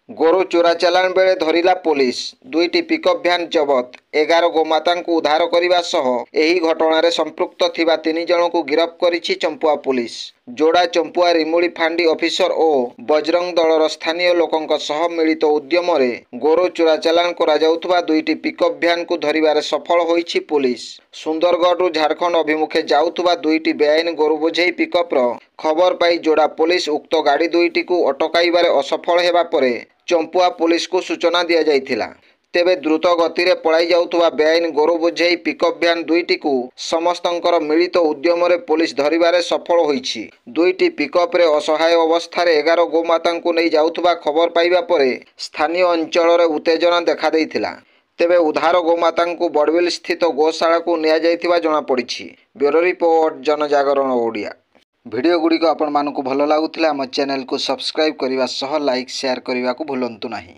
ଗୋରୁ ଚୋରା ଚାଲାଣ ବେଳେ ଧରିଲା ପୋଲିସ। ଦୁଇଟି ପିକଅପ୍ ଭ୍ୟାନ୍ ଜବତ। 11 ଗୋମାତାଙ୍କୁ ଉଦ୍ଧାର କରିବା ସହ ଏହି ଘଟଣାରେ ସମ୍ପୃକ୍ତ ଥିବା 3 ଜଣଙ୍କୁ ଗିରଫ କରିଛି ଚମ୍ପୁଆ ପୋଲିସ। ଯୋଡ଼ା ଚମ୍ପୁଆ ରିମୁଳି ଫାଣ୍ଡି ଅଫିସର ଓ ବଜରଙ୍ଗ ଦଳର ସ୍ଥାନୀୟ ଲୋକଙ୍କ ସହ ମିଳିତ ଉଦ୍ୟମରେ ଗୋରୁ ଚୋରା ଚାଲାଣ କରାଯାଉଥିବା ଦୁଇଟି ପିକଅପ୍ ଭ୍ୟାନ୍କୁ ଧରିବାରେ ସଫଳ ହୋଇଛି ପୋଲିସ। ସୁନ୍ଦରଗଡ଼ରୁ ଝାଡ଼ଖଣ୍ଡ ଅଭିମୁଖେ ଯାଉଥିବା ଦୁଇଟି ବେଆଇନ ଗୋରୁ ବୋଝେଇ ପିକଅପ୍ର ଖବର ପାଇ ଯୋଡ଼ା ପୋଲିସ ଉକ୍ତ ଗାଡ଼ି ଦୁଇଟିକୁ ଅଟକାଇବାରେ ଅସଫଳ ହେବା ପରେ ଚମ୍ପୁଆ ପୋଲିସକୁ ସୂଚନା ଦିଆଯାଇଥିଲା। ତେବେ ଦ୍ରୁତ ଗତିରେ ପଳାଇ ଯାଉଥିବା ବେଆଇନ ଗୋରୁ ବୋଝେଇ ପିକଅପ୍ ଭ୍ୟାନ୍ ଦୁଇଟିକୁ ସମସ୍ତଙ୍କର ମିଳିତ ଉଦ୍ୟମରେ ପୋଲିସ ଧରିବାରେ ସଫଳ ହୋଇଛି। ଦୁଇଟି ପିକଅପ୍ରେ ଅସହାୟ ଅବସ୍ଥାରେ 11 ଗୋମାତାଙ୍କୁ ନେଇ ଯାଉଥିବା ଖବର ପାଇବା ପରେ ସ୍ଥାନୀୟ ଅଞ୍ଚଳରେ ଉତ୍ତେଜନା ଦେଖାଦେଇଥିଲା। ତେବେ ଉଦ୍ଧାର ଗୋମାତାଙ୍କୁ ବଡ଼ବିଲ ସ୍ଥିତ ଗୋଶାଳାକୁ ନିଆଯାଇଥିବା ଜଣାପଡ଼ିଛି। Bureau report, Janajagarana Odia. ଭିଡ଼ିଓଗୁଡ଼ିକ ଆପଣମାନଙ୍କୁ ଭଲ ଲାଗୁଥିଲେ ଆମ ଚ୍ୟାନେଲକୁ ସବସ୍କ୍ରାଇବ୍ କରିବା ସହ ଲାଇକ୍ ସେୟାର କରିବାକୁ ଭୁଲନ୍ତୁ ନାହିଁ।